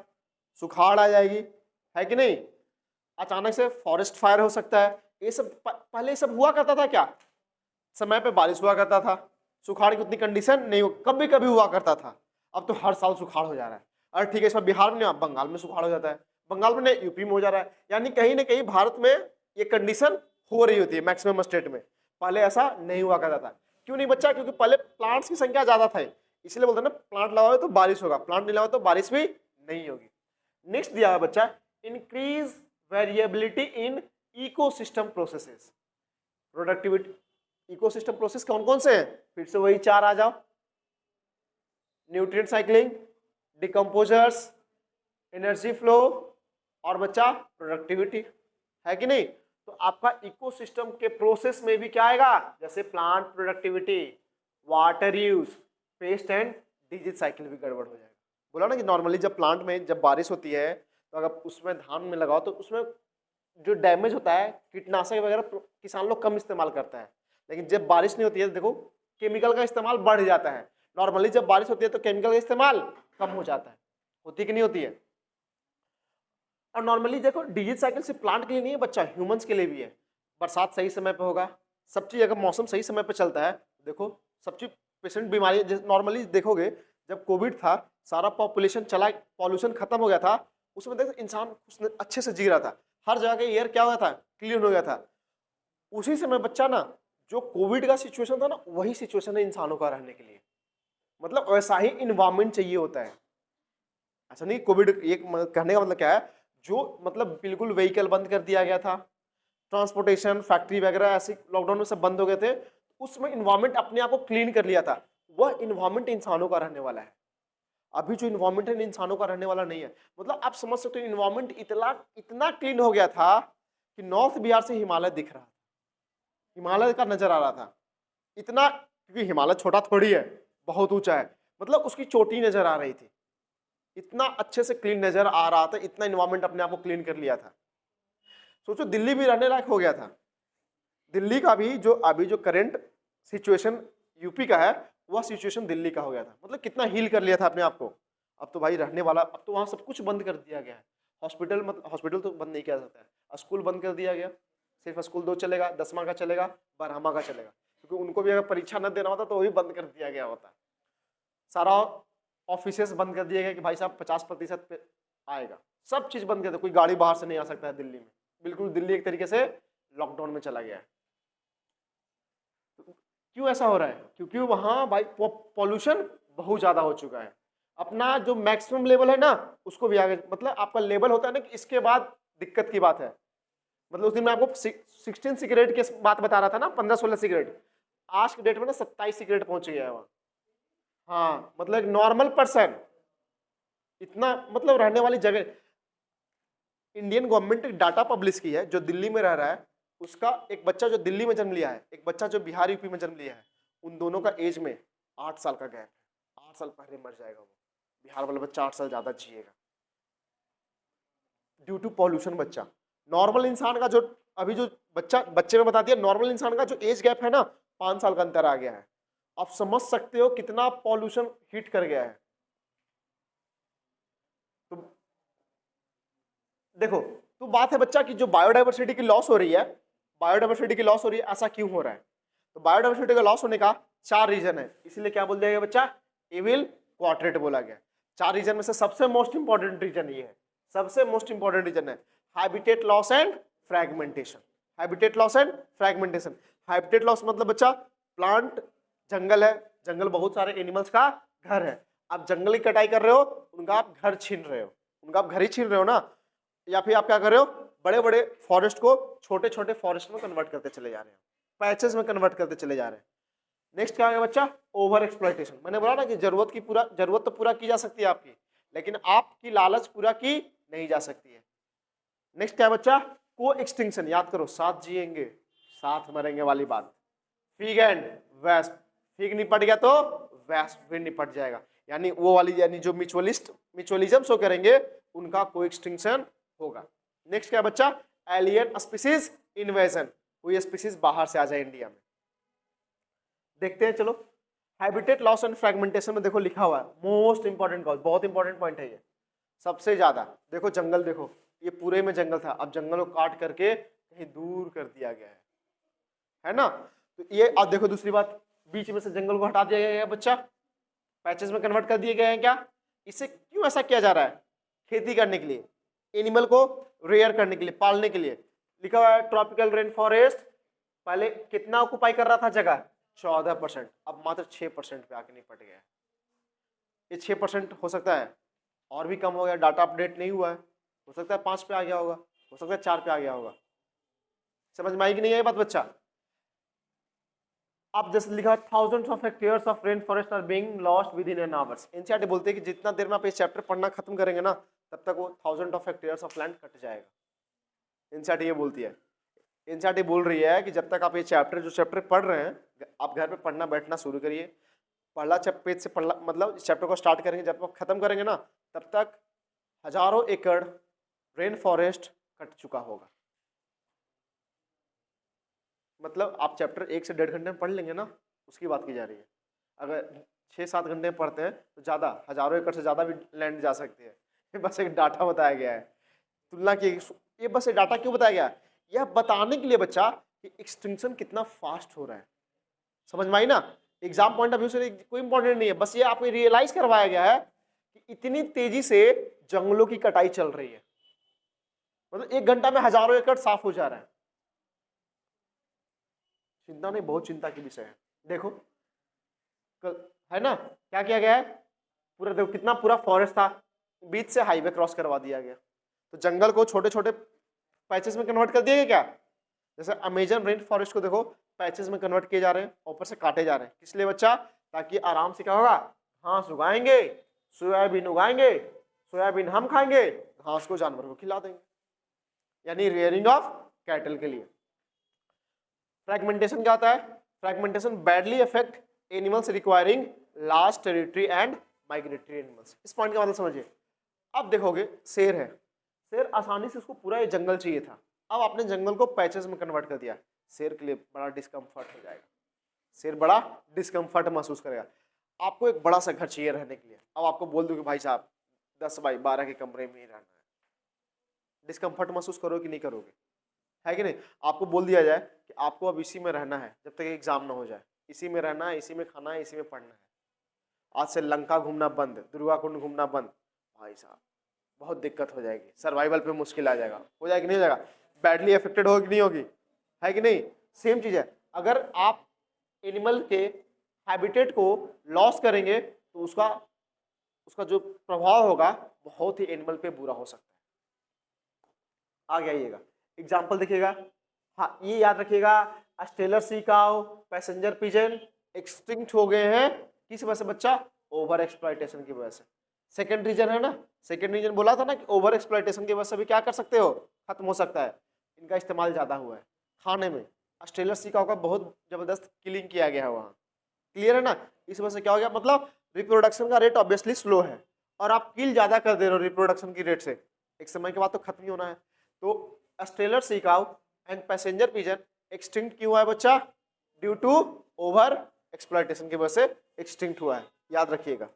सुखाड़ आ जाएगी, है कि नहीं, अचानक से फॉरेस्ट फायर हो सकता है, ये सब पहले ये सब हुआ करता था क्या, समय पे बारिश हुआ करता था, सुखाड़ की उतनी कंडीशन नहीं हो, कभी कभी हुआ करता था, अब तो हर साल सुखाड़ हो जा रहा है। अरे ठीक है, इसमें बिहार में नहीं, बंगाल में सुखाड़ हो जाता है, बंगाल में नहीं यूपी में हो जा रहा है, यानी कहीं ना कहीं भारत में ये कंडीशन हो रही होती है मैक्सिमम स्टेट में, पहले ऐसा नहीं हुआ करता था। क्यों नहीं बच्चा, क्योंकि पहले प्लांट्स की संख्या ज्यादा था, इसलिए बोलते हैं ना प्लांट लगाओ तो बारिश होगा, प्लांट नहीं लगाओ तो बारिश भी नहीं होगी। नेक्स्ट दिया है बच्चा, increase variability in ecosystem processes, productivity. Ecosystem process कौन कौन से हैं, फिर से वही चार आ जाओ, nutrient cycling, decomposers, energy flow, और बच्चा प्रोडक्टिविटी, है कि नहीं। तो आपका इकोसिस्टम के प्रोसेस में भी क्या आएगा, जैसे plant productivity, water use, paste and disease cycle भी गड़बड़ हो जाएगा। बोला ना कि नॉर्मली जब प्लांट में जब बारिश होती है तो अगर उसमें धान में लगाओ तो उसमें जो डैमेज होता है, कीटनाशक वगैरह किसान लोग कम इस्तेमाल करता है, लेकिन जब बारिश नहीं होती है देखो केमिकल का इस्तेमाल बढ़ जाता है, नॉर्मली जब बारिश होती है तो केमिकल का इस्तेमाल कम हो जाता है, होती कि नहीं होती है। और नॉर्मली देखो डिजीज साइकिल सिर्फ प्लांट के लिए नहीं है बच्चा, ह्यूमंस के लिए भी है। बरसात सही समय पे होगा, सब चीज अगर मौसम सही समय पे चलता है, देखो सब चीज पेशेंट बीमारी नॉर्मली देखोगे जब कोविड था सारा पॉपुलेशन चला, पॉल्यूशन खत्म हो गया था, उसमें देखो इंसान अच्छे से जी रहा था, हर जगह का एयर क्या हो गया था, क्लीन हो गया था। उसी समय बच्चा ना जो कोविड का सिचुएशन था ना वही सिचुएशन है इंसानों का रहने के लिए, मतलब वैसा ही इन्वायरमेंट चाहिए होता है। ऐसा नहीं कोविड एक कहने का मतलब क्या है, जो मतलब बिल्कुल व्हीकल बंद कर दिया गया था, ट्रांसपोर्टेशन फैक्ट्री वगैरह ऐसे लॉकडाउन में सब बंद हो गए थे, उसमें इन्वायरमेंट अपने आप को क्लीन कर लिया था, वह इन्वायरमेंट इंसानों का रहने वाला है। अभी जो इन्वायरमेंट है इंसानों का रहने वाला नहीं है। मतलब आप समझ सकते हो इन्वायरमेंट इतना इतना क्लीन हो गया था कि नॉर्थ बिहार से हिमालय दिख रहा था, हिमालय का नजर आ रहा था इतना, क्योंकि हिमालय छोटा थोड़ी है, बहुत ऊंचा है, मतलब उसकी चोटी नजर आ रही थी, इतना अच्छे से क्लीन नजर आ रहा था, इतना इन्वायरमेंट अपने आप को क्लीन कर लिया था। सोचो दिल्ली भी रहने लायक हो गया था। दिल्ली का भी जो अभी जो करंट सिचुएशन यूपी का है वह सिचुएशन दिल्ली का हो गया था, मतलब कितना हील कर लिया था अपने आप को। अब तो भाई रहने वाला, अब तो वहां सब कुछ बंद कर दिया गया है, हॉस्पिटल मतलब हॉस्पिटल तो बंद नहीं किया जाता है, स्कूल बंद कर दिया गया, सिर्फ स्कूल 2 चलेगा, 10वां का चलेगा, 12वां का चलेगा, क्योंकि उनको भी अगर परीक्षा न देना होता तो वही बंद कर दिया गया होता। सारा ऑफिसेस बंद कर दिए गए कि भाई साहब 50% पे आएगा, सब चीज बंद कर दिया, कोई गाड़ी बाहर से नहीं आ सकता है दिल्ली में, बिल्कुल दिल्ली एक तरीके से लॉकडाउन में चला गया है। क्यों ऐसा हो रहा है? क्योंकि वहां भाई पॉल्यूशन बहुत ज्यादा हो चुका है, अपना जो मैक्सिमम लेवल है ना उसको भी आगे, मतलब आपका लेवल होता है ना कि इसके बाद दिक्कत की बात है। मतलब उस दिन मैं आपको 16 सिगरेट की बात बता रहा था ना, 15-16 सिगरेट, आज के डेट में ना 27 सिगरेट पहुंच गया है वहां। हाँ मतलब एक नॉर्मल पर्सन इतना मतलब रहने वाली जगह, इंडियन गवर्नमेंट ने डाटा पब्लिश की है, जो दिल्ली में रह रहा है उसका एक बच्चा जो दिल्ली में जन्म लिया है, एक बच्चा जो बिहार यूपी में जन्म लिया है, उन दोनों का एज में 8 साल का गैप है, 8 साल पहले मर जाएगा वो, बिहार वाला बच्चा 8 साल ज्यादा जिएगा ड्यू टू पॉल्यूशन। बच्चा नॉर्मल इंसान का जो अभी जो बच्चे में बता दिया, नॉर्मल इंसान का जो एज गैप है ना 5 साल का अंतर आ गया है। आप समझ सकते हो कितना पॉल्यूशन हिट कर गया है। तो देखो तो बात है बच्चा की जो बायोडाइवर्सिटी की लॉस हो रही है, बायोडाइवर्सिटी की लॉस हो रही है, ऐसा क्यों हो रहा है? तो बायोडाइवर्सिटी का लॉस होने का 4 रीजन है, इसीलिए क्या बोल दिया गया बच्चा, इविल क्वाड्रेट बोला गया। 4 रीजन में से सबसे मोस्ट इंपॉर्टेंट रीजन ये है, सबसे मोस्ट इंपॉर्टेंट रीजन है habitat loss and fragmentation. Habitat loss and fragmentation, habitat loss मतलब बच्चा प्लांट, जंगल है, जंगल बहुत सारे एनिमल्स का घर है, आप जंगल की कटाई कर रहे हो, उनका आप घर छीन रहे हो, उनका आप घर ही छीन रहे हो ना, या फिर आप क्या कर रहे हो, बड़े बड़े फॉरेस्ट को छोटे छोटे फॉरेस्ट में कन्वर्ट करते चले जा रहे हैं, पैचेस में कन्वर्ट करते चले जा रहे हैं। नेक्स्ट क्या है बच्चा, ओवर एक्सप्लॉइटेशन। मैंने बोला ना कि जरूरत तो पूरा की जा सकती है आपकी, लेकिन आपकी लालच पूरा की नहीं जा सकती है। नेक्स्ट क्या है बच्चा, को एक्सटिंक्शन। याद करो, साथ जिएंगे साथ मरेंगे वाली बात, फिग एंड वेस्प, फिग निपट गया तो वेस्प भी निपट जाएगा, यानी वो वाली, यानी जो म्यूचुअलिज्म शो करेंगे उनका को एक्सटिंक्शन होगा। नेक्स्ट क्या बच्चा, एलियन स्पीसीज इन्वेजन, कोई स्पीसीज बाहर से आ जाए इंडिया में। देखते हैं चलो, हैबिटेट लॉस एंड फ्रैगमेंटेशन में देखो लिखा हुआ है मोस्ट इंपॉर्टेंट कॉज, बहुत इंपॉर्टेंट पॉइंट है ये सबसे ज्यादा। देखो जंगल, देखो ये पूरे में जंगल था, अब जंगल को काट करके कहीं दूर कर दिया गया है ना। तो ये अब देखो दूसरी बात, बीच में से जंगल को हटा दिया गया है बच्चा, पैचेस में कन्वर्ट कर दिए गए हैं। क्या इससे क्यों ऐसा किया जा रहा है? खेती करने के लिए, एनिमल को रेयर करने के लिए, पालने के लिए। लिखा हुआ है ट्रॉपिकल रेन फॉरेस्ट पहले कितना ऑक्युपाई कर रहा था जगह, 14%, अब मात्र 6% पे आके निपट गया है। ये 6% हो सकता है और भी कम हो गया, डाटा अपडेट नहीं हुआ है, हो सकता है 5 पे आ गया होगा, हो सकता है 4 पे आ गया होगा। समझ में आई कि नहीं आई बात बच्चा? अब जैसे लिखा है thousands of hectares of rain forest are being lost within an hours. NCERT बोलते हैं कि जितना देर में आप ये चैप्टर पढ़ना खत्म करेंगे ना, तब तक वो 1000 of hectares of land cut जाएगा। एनसीईआरटी ये बोलती है, एनसीईआरटी बोल रही है कि जब तक आप ये चैप्टर पढ़ रहे हैं, आप घर पे पढ़ना बैठना शुरू करिए, पहला पेज से पढ़ना, मतलब इस चैप्टर को स्टार्ट करेंगे, जब आप खत्म करेंगे ना तब तक हजारों एकड़ रेन फॉरेस्ट कट चुका होगा। मतलब आप चैप्टर 1 से 1.5 घंटे में पढ़ लेंगे ना, उसकी बात की जा रही है। अगर 6-7 घंटे में पढ़ते हैं तो ज़्यादा, हजारों एकड़ से ज़्यादा भी लैंड जा सकती है। ये बस एक डाटा बताया गया है, तुलना की। ये बस एक डाटा क्यों बताया गया? यह बताने के लिए बच्चा कि एक्सटिंक्शन कितना फास्ट हो रहा है। समझ में आई ना? एग्जाम पॉइंट ऑफ व्यू से कोई इंपॉर्टेंट नहीं है, बस ये आपको रियलाइज करवाया गया है कि इतनी तेजी से जंगलों की कटाई चल रही है। मतलब 1 घंटा में हजारों एकड़ साफ हो जा रहा है। चिंता नहीं, बहुत चिंता की विषय है। देखो है ना, क्या किया गया है? पूरा देखो कितना पूरा फॉरेस्ट था, बीच से हाईवे क्रॉस करवा दिया गया। तो जंगल को छोटे छोटे पैचेस में कन्वर्ट कर दिया गया क्या? जैसे अमेजन रेन फॉरेस्ट को देखो पैचेस में कन्वर्ट किए जा रहे हैं, ऊपर से काटे जा रहे हैं। किस लिए बच्चा? ताकि आराम से क्या होगा, घास उगाएंगे, सोयाबीन उगाएंगे, सोयाबीन हम खाएंगे, घास को जानवर को खिला देंगे, यानी रेयरिंग ऑफ कैटल के लिए। फ्रैगमेंटेशन क्या होता है? Fragmentation badly affect animals requiring large territory and migratory animals. इस पॉइंट का मतलब समझिए। अब देखोगे शेर है, शेर आसानी से उसको पूरा ये जंगल चाहिए था, अब आपने जंगल को पैचेस में कन्वर्ट कर दिया, शेर के लिए बड़ा डिस्कम्फर्ट हो जाएगा, शेर बड़ा डिस्कम्फर्ट महसूस करेगा। आपको एक बड़ा सा घर चाहिए रहने के लिए, अब आपको बोल दो कि भाई साहब 10 बाई 12 के कमरे में ही रहना है, डिस्कम्फर्ट महसूस करोगे कि नहीं करोगे? है कि नहीं? आपको बोल दिया जाए कि आपको अब इसी में रहना है जब तक एग्जाम ना हो जाए, इसी में रहना है, इसी में खाना है, इसी में पढ़ना है, आज से लंका घूमना बंद, दुर्गा कुंड घूमना बंद, भाई साहब बहुत दिक्कत हो जाएगी, सर्वाइवल पे मुश्किल आ जाएगा। हो जाएगी नहीं हो जाएगा? बैडली अफेक्टेड होगी कि नहीं होगी? है कि नहीं? सेम चीज है, अगर आप एनिमल के हैबिटेट को लॉस करेंगे तो उसका जो प्रभाव होगा बहुत ही एनिमल पे बुरा हो सकता है। आगे आइएगा, एग्जाम्पल देखिएगा। हाँ ये याद रखिएगा, ऑस्ट्रेलियर सी काऊ, पैसेंजर पिजन एक्सटिंक्ट हो गए हैं किस वजह से बच्चा? ओवर एक्सप्लॉयटेशन की वजह से। सेकंड रीजन है ना, सेकंड रीजन बोला था ना कि ओवर एक्सप्लॉयटेशन की वजह से भी क्या कर सकते हो, खत्म हो सकता है। इनका इस्तेमाल ज्यादा हुआ है खाने में, ऑस्ट्रेलियर सी काऊ का बहुत जबरदस्त किलिंग किया गया है वहाँ, क्लियर है ना? इस वजह से क्या हो गया, मतलब रिप्रोडक्शन का रेट ऑब्वियसली स्लो है और आप किल ज्यादा कर दे रहे हो रिप्रोडक्शन की रेट से, एक समय के बाद तो खत्म ही होना है। तो Australian sea cow and passenger pigeon extinct क्यों हुआ है बच्चा? ड्यू टू ओवर एक्सप्लॉयटेशन की वजह से एक्सटिंक्ट हुआ है, याद रखिएगा।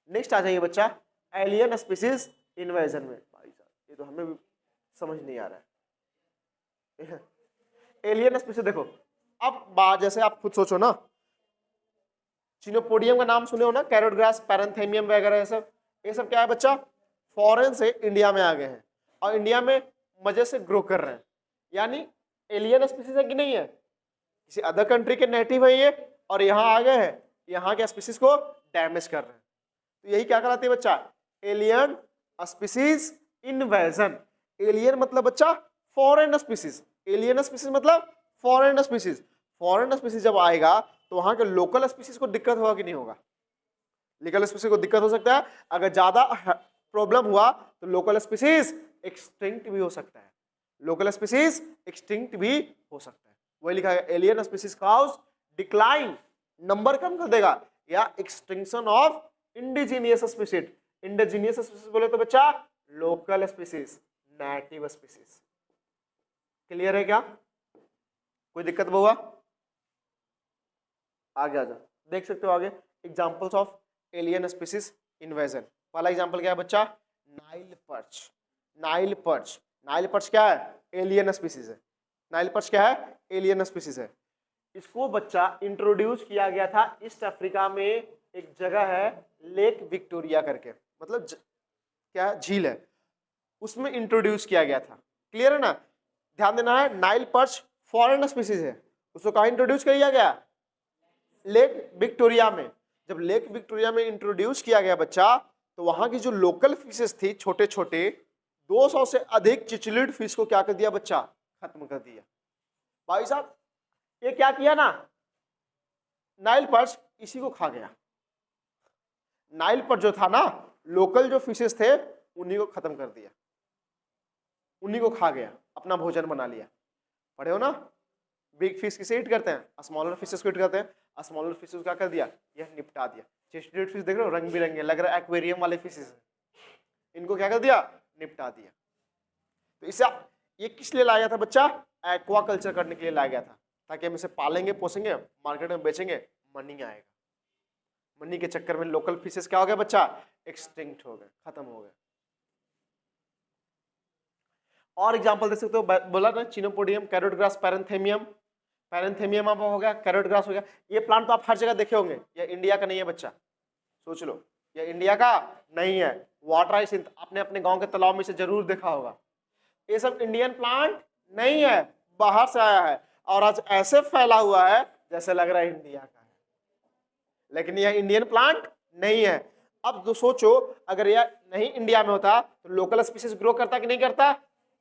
नेक्स्ट आ जाइए बच्चा, एलियन स्पीसीज इन्वेजन में। भाई साहब ये तो हमें भी समझ नहीं आ रहा है। एलियन स्पीसीज देखो, अब बात जैसे आप खुद सोचो ना, चिनोपोडियम का नाम सुने हो ना, कैरोट ग्रास, पैरेंथेमियम वगैरह, ये सब क्या है बच्चा? फॉरेन से इंडिया में आ गए हैं और इंडिया में मजे से ग्रो कर रहे हैं, यानी एलियन स्पीसीज है कि नहीं है? किसी अदर कंट्री के नेटिव है ये और यहाँ आ गए हैं, यहाँ के स्पीसीज को डैमेज कर रहे हैं। तो यही क्या कहलाती है बच्चा? Alien species invasion. एलियन मतलब बच्चा फॉरेन स्पीसीज, एलियन स्पीसीज मतलब फॉरेन स्पीसीज। फॉरेन स्पीसीज जब आएगा तो वहां के लोकल स्पीसीज को दिक्कत होगा कि नहीं होगा? लोकल स्पीसीज को दिक्कत हो सकता है, अगर ज्यादा प्रॉब्लम हुआ तो लोकल स्पीसीज एक्सटिंक्ट भी हो सकता है, लोकल स्पीसीज एक्सटिंक्ट भी हो सकता है। वही लिखा है, alien species cause decline, number कम कर देगा, या extinction of indigenous species. Indigenous species बोले तो बच्चा local species, native species. Clear है क्या? कोई दिक्कत हुआ? आगे आ जाओ, देख सकते हो आगे examples of alien species invasion. पहला एग्जांपल क्या है बच्चा? Nile perch. Nile perch, Nile perch क्या है? एलियन स्पीसीज है। नाइल पर्च क्या है? एलियन स्पीसीज है। इसको बच्चा इंट्रोड्यूस किया गया था ईस्ट अफ्रीका में, एक जगह है लेक विक्टोरिया करके, मतलब क्या झील है, उसमें इंट्रोड्यूस किया गया था। क्लियर है ना? ध्यान देना है, नाइल पर्च फॉरेन स्पीसीज है, उसको कहाँ इंट्रोड्यूस किया गया? लेक विक्टोरिया में। जब लेक विक्टोरिया में इंट्रोड्यूस किया गया बच्चा, तो वहां की जो लोकल फिशेस थी छोटे छोटे 200 से अधिक चिचलिड फिश को क्या कर दिया बच्चा? खत्म कर दिया। भाई साहब ये क्या किया ना, नाइल पर्च इसी को खा गया। नाइल पर्च जो था ना, लोकल जो फिशेस थे उन्हीं को खत्म कर दिया, उन्हीं को खा गया, अपना भोजन बना लिया। पढ़े हो ना, बिग फिश किसे ईट करते हैं? स्मॉलर फिशेस को ईट करते हैं। स्मॉलर फिशेस क्या कर दिया? यह निपटा दिया। चिचलिड फिश देख रहे हो, रंग बिरंगे लग रहा है, एक्वेरियम वाले फिशेस हैं, इनको क्या कर दिया? निपटा दिया। तो इसे ये किस लिए लाया गया था बच्चा? एक्वा कल्चर करने के लिए लाया गया था, ताकि हम इसे पालेंगे पोसेंगे, मार्केट में बेचेंगे, मनी आएगा। मनी के चक्कर में लोकल फिशेस क्या हो गया बच्चा, एक्सटिंक्ट हो गए, खत्म हो गए। और एग्जांपल दे सकते हो, बोला ना चिनोपोडियम, कैरोट ग्रास, पैरेंथेमियम, पैरेंथेमियम अब हो गया, कैरोट ग्रास हो गया। ये प्लांट तो आप हर जगह देखे होंगे, ये इंडिया का नहीं है बच्चा, सोच लो, ये इंडिया का नहीं है। वाटर हाइसिंथ आपने अपने गांव के तालाब में से जरूर देखा होगा। ये सब इंडियन प्लांट नहीं है, बाहर से आया है और आज ऐसे फैला हुआ है जैसे लग रहा है इंडिया का है, लेकिन यह इंडियन प्लांट नहीं है। अब तो सोचो अगर यह नहीं इंडिया में होता तो लोकल स्पीसीज ग्रो करता कि नहीं करता।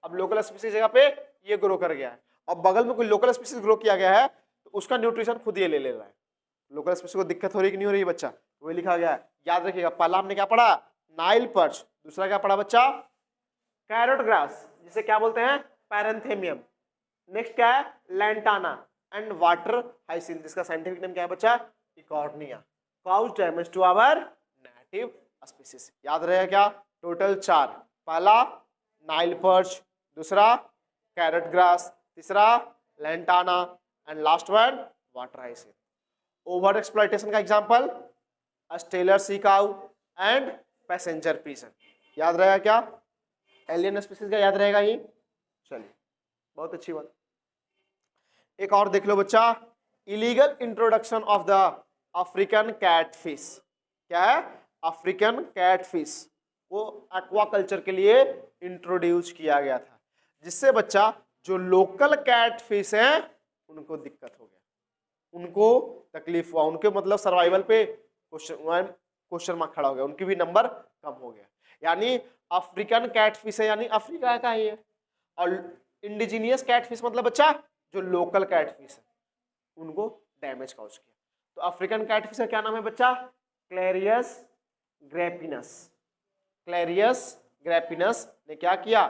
अब लोकल स्पीसीज जगह पे ये ग्रो कर गया है, अब बगल में कोई लोकल स्पीसीज ग्रो किया गया है तो उसका न्यूट्रिशन खुद ये ले रहा है। लोकल स्पीसीज को दिक्कत हो रही कि नहीं हो रही बच्चा, वही लिखा गया है, याद रखिएगा। पहला हमने क्या पढ़ा, नाइल पर्च, दूसरा क्या पढ़ा बच्चा, कैरोट ग्रास जिसे क्या बोलते हैं, पैरेंथेमियम। नेक्स्ट क्या है, लैंटाना एंड वाटर हाइसिंथ, जिसका साइंटिफिक नेम क्या है बच्चा, Eichhornia. Cause damage to our native species, याद रहेगा क्या, टोटल 4, पहला नाइल पर्च, दूसरा कैरोट ग्रास, तीसरा lantana and last one water hyacinth. Over exploitation का example Steller sea cow and passenger pigeon, याद रहेगा क्या, एलियन स्पीसीज का याद रहेगा ही। चलिए बहुत अच्छी बात। एक और देख लो बच्चा, illegal introduction of the African catfish, क्या है, अफ्रीकन कैटफिश को एक्वाकल्चर के लिए इंट्रोड्यूस किया गया था, जिससे बच्चा जो लोकल कैटफिश हैं उनको दिक्कत हो गया, उनको तकलीफ हुआ, उनके मतलब सर्वाइवल पे क्वेश्चन मार्क खड़ा हो गया, उनकी भी नंबर कम हो गया। यानी अफ्रीकन कैटफिश है यानी अफ्रीका का ही है, और इंडिजीनियस कैटफिश मतलब बच्चा जो लोकल कैटफिश है उनको डैमेज कॉज किया। तो अफ्रीकन कैटफिश का क्या नाम है बच्चा, क्लेरियस ग्रैपिनस। क्लेरियस ग्रैपिनस ने क्या किया,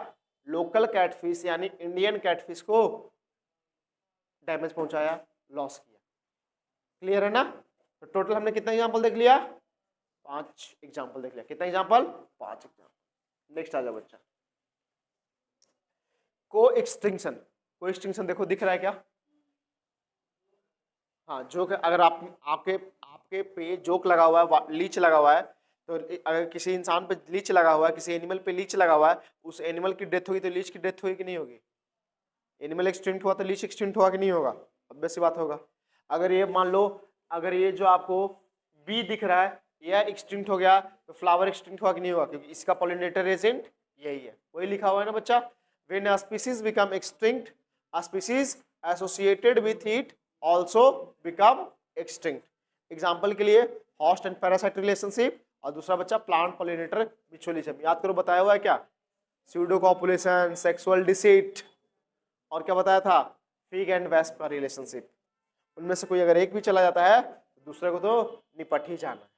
लोकल कैटफिश यानी इंडियन कैटफिश को डैमेज पहुंचाया, लॉस किया। क्लियर है ना। तो टोटल हमने कितना एग्जांपल देख लिया, 5 एग्जांपल देख लिया। कितना एग्जांपल, 5 एग्जांपल। नेक्स्ट आ जाओ बच्चा, को एक्सटिंक्शन। को एक्सटिंक्शन देखो दिख रहा है क्या, हाँ जोक, अगर आपके पे जोक लगा हुआ है, लीच लगा हुआ है, तो अगर किसी इंसान पे लीच लगा हुआ है, किसी एनिमल पे लीच लगा हुआ है, उस एनिमल की डेथ होगी तो लीच की डेथ होगी कि नहीं होगी। एनिमल एक्सटिंक्ट हुआ तो लीच एक्सटिंक्ट हुआ कि नहीं होगा, ऑब्वियस सी बात होगा। अगर ये मान लो, अगर ये जो आपको बी दिख रहा है यह एक्सटिंक्ट हो गया तो फ्लावर एक्सटिंक्ट हुआ कि नहीं हुआ, क्योंकि इसका पॉलिनेटर एजेंट यही है, वही लिखा हुआ है ना बच्चा। When a species become extinct, a species associated with it also become extinct. Example के लिए होस्ट एंड पैरासाइट रिलेशनशिप, और दूसरा बच्चा प्लांट पॉलिनेटर म्यूचुअलिज्म। याद करो बताया हुआ है क्या, स्यूडो कॉपुलेशन, सेक्सुअल डिसीट, और क्या बताया था, फिग एंड वेस्प का रिलेशनशिप। उनमें से कोई अगर एक भी चला जाता है तो दूसरे को तो निपट ही जाना है।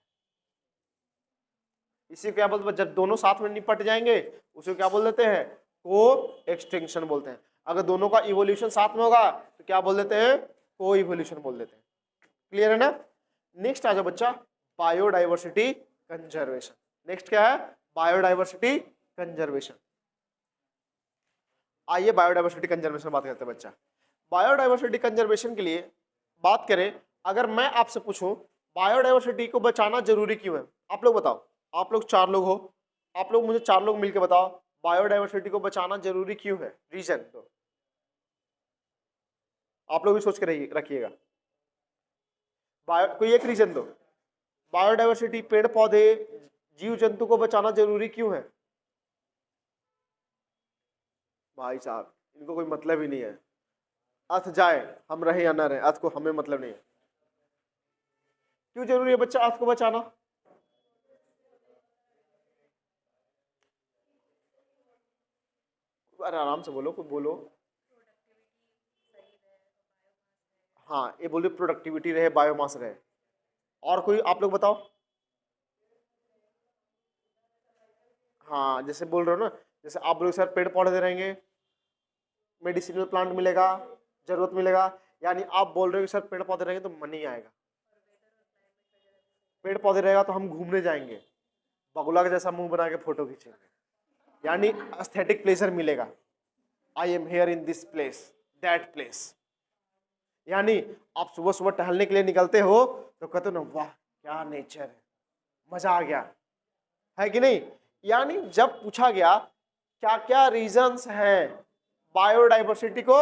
इसी को क्या बोलते हैं, जब दोनों साथ में निपट जाएंगे उसे क्या बोल देते हैं, को एक्सटिंक्शन बोलते हैं। अगर दोनों का इवोल्यूशन साथ में होगा तो क्या बोल देते हैं, को इवोल्यूशन बोल देते हैं। क्लियर है ना। नेक्स्ट आ जाओ बच्चा, बायोडाइवर्सिटी कंजर्वेशन। नेक्स्ट क्या है, बायोडाइवर्सिटी कंजर्वेशन। आइए बायोडाइवर्सिटी कंजर्वेशन बात करते हैं बच्चा। बायोडाइवर्सिटी कंजर्वेशन के लिए बात करें, अगर मैं आपसे पूछूं बायोडाइवर्सिटी को बचाना जरूरी क्यों है, आप लोग बताओ। आप लोग 4 लोग हो, आप लोग मुझे 4 लोग मिलकर बताओ बायोडाइवर्सिटी को बचाना जरूरी क्यों है, रीजन तो आप लोग भी सोच के रखिएगा। कोई एक रीजन दो, बायोडाइवर्सिटी पेड़ पौधे जीव जंतु को बचाना जरूरी क्यों है। भाई साहब इनको कोई मतलब ही नहीं है, अर्थ जाए हम रहे या ना रहे, अर्थ को हमें मतलब नहीं है। क्यों जरूरी है बच्चा अर्थ को बचाना, अरे आराम से बोलो, कुछ बोलो। हाँ ये बोलिए, प्रोडक्टिविटी रहे, बायोमास रहे, और कोई आप लोग बताओ। हाँ जैसे बोल रहे हो ना, जैसे आप लोग सर पेड़ पौधे रहेंगे, मेडिसिनल प्लांट मिलेगा, जरूरत मिलेगा, यानी आप बोल रहे हो कि सर पेड़ पौधे रहेंगे तो मनी आएगा, पेड़ पौधे रहेगा तो हम घूमने जाएंगे, बगुला के जैसा मुंह बना के फोटो खींचेंगे, यानी एस्थेटिक प्लेजर मिलेगा। I am here in this place that place, यानी आप सुबह सुबह टहलने के लिए निकलते हो तो कहते हो ना, वाह क्या नेचर है, मजा आ गया है कि नहीं। यानी जब पूछा गया क्या क्या रीजंस है बायोडाइवर्सिटी को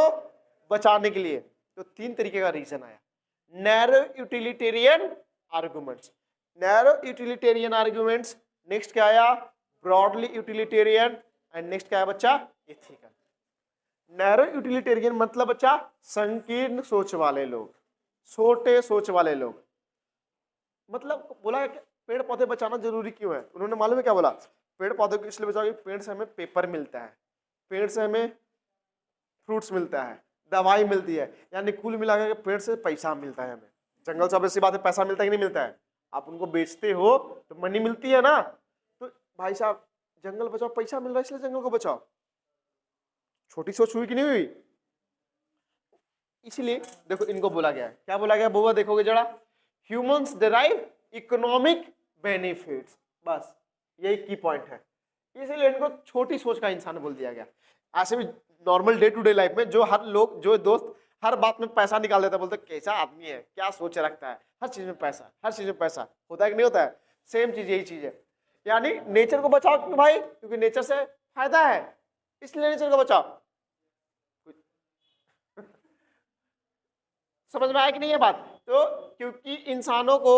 बचाने के लिए, तो 3 तरीके का रीजन आया। Narrow utilitarian arguments, narrow utilitarian arguments, next क्या आया ब्रॉडली यूटिलिटेरियन, एंड नेक्स्ट क्या है बच्चा एथिकल। नैरो यूटिलिटेरियन मतलब बच्चा संकीर्ण सोच वाले लोग, छोटे सोच वाले लोग। मतलब बोला कि पेड़ पौधे बचाना जरूरी क्यों है, उन्होंने मालूम है क्या बोला, पेड़ पौधे को इसलिए बचाओ, पेड़ से हमें पेपर मिलता है, पेड़ से हमें फ्रूट्स मिलता है, दवाई मिलती है, यानी कुल मिलाकर के पेड़ से पैसा मिलता है हमें। जंगल से ऐसी बात है, पैसा मिलता है कि नहीं मिलता है, आप उनको बेचते हो तो मनी मिलती है ना। तो भाई साहब जंगल बचाओ, पैसा मिल रहा है इसलिए जंगल को बचाओ। छोटी सोच हुई कि नहीं हुई। इसीलिए देखो इनको बोला गया है, क्या बोला गया बुआ देखोगे जरा, ह्यूमंस डिराइव इकोनॉमिक बेनिफिट्स, बस यही की पॉइंट है। इसीलिए इनको छोटी सोच का इंसान बोल दिया गया। ऐसे भी normal day to day life में जो हर लोग जो दोस्त हर बात में पैसा निकाल देता है, बोलते कैसा आदमी है, क्या सोच रखता है, हर चीज में पैसा, हर चीज में पैसा, होता है कि नहीं होता है। सेम चीज यही चीज है, यानी नेचर को बचाओ क्यों भाई, क्योंकि नेचर से फायदा है, इसलिए नेचर को बचाओ। समझ में आया कि नहीं है बात। तो क्योंकि इंसानों को